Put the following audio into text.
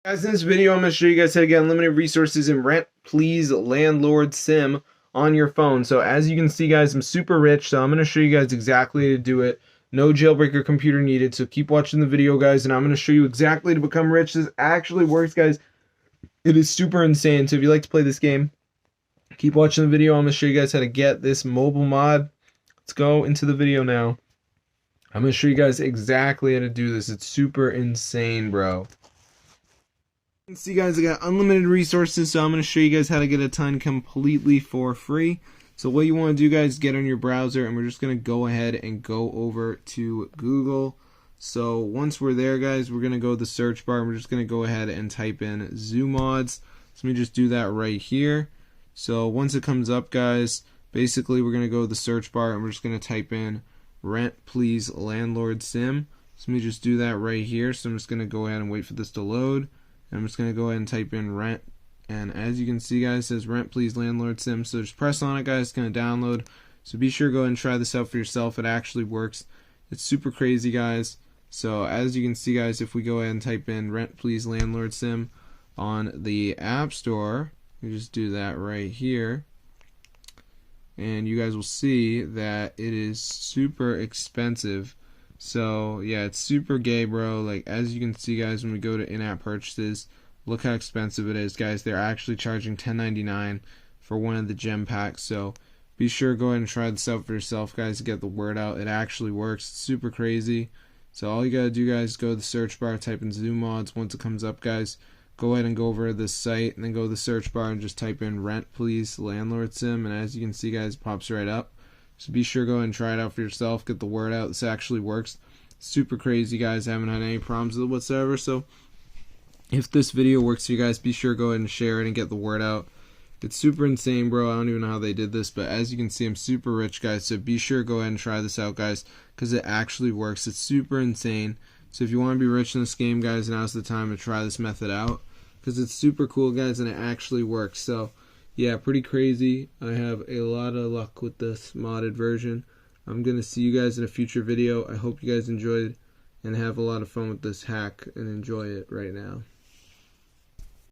Guys, in this video, I'm going to show you guys how to get unlimited resources in Rent Please Landlord Sim on your phone. So as you can see, guys, I'm super rich, so I'm going to show you guys exactly how to do it. No jailbreaker computer needed, so keep watching the video, guys, and I'm going to show you exactly to become rich. This actually works, guys. It is super insane, so if you like to play this game, keep watching the video. I'm going to show you guys how to get this mobile mod. Let's go into the video now. I'm going to show you guys exactly how to do this. It's super insane, bro. You can see, guys, I got unlimited resources, so I'm going to show you guys how to get a ton completely for free. So what you want to do, guys, get on your browser, and we're just going to go ahead and go over to Google. So once we're there, guys, we're going to go to the search bar, and we're just going to go ahead and type in ZooMods. So let me just do that right here. So once it comes up, guys, basically we're going to go to the search bar, and we're just going to type in Rent Please Landlord Sim. So let me just do that right here. So I'm just going to go ahead and wait for this to load. I'm just going to go ahead and type in rent, and as you can see, guys, it says Rent Please Landlord Sim. So just press on it, guys. It's going to download. So be sure to go ahead and try this out for yourself. It actually works. It's super crazy, guys. So as you can see, guys, if we go ahead and type in Rent Please Landlord Sim on the App Store, we just do that right here, and you guys will see that it is super expensive. So yeah, it's super gay, bro. Like, as you can see, guys, when we go to in-app purchases, look how expensive it is, guys. They're actually charging $10.99 for one of the gem packs. So be sure to go ahead and try this out for yourself, guys, to get the word out. It actually works. It's super crazy. So all you gotta do, guys, go to the search bar, type in ZooMods. Once it comes up, guys, go ahead and go over to this site, and then go to the search bar and just type in Rent Please Landlord Sim, and as you can see, guys, it pops right up. So be sure to go ahead and try it out for yourself. Get the word out. This actually works. Super crazy, guys. I haven't had any problems with it whatsoever. So if this video works for you guys, be sure to go ahead and share it and get the word out. It's super insane, bro. I don't even know how they did this, but as you can see, I'm super rich, guys. So be sure to go ahead and try this out, guys, because it actually works. It's super insane. So if you want to be rich in this game, guys, now's the time to try this method out, because it's super cool, guys, and it actually works. So yeah, pretty crazy. I have a lot of luck with this modded version. I'm going to see you guys in a future video. I hope you guys enjoyed and have a lot of fun with this hack and enjoy it right now.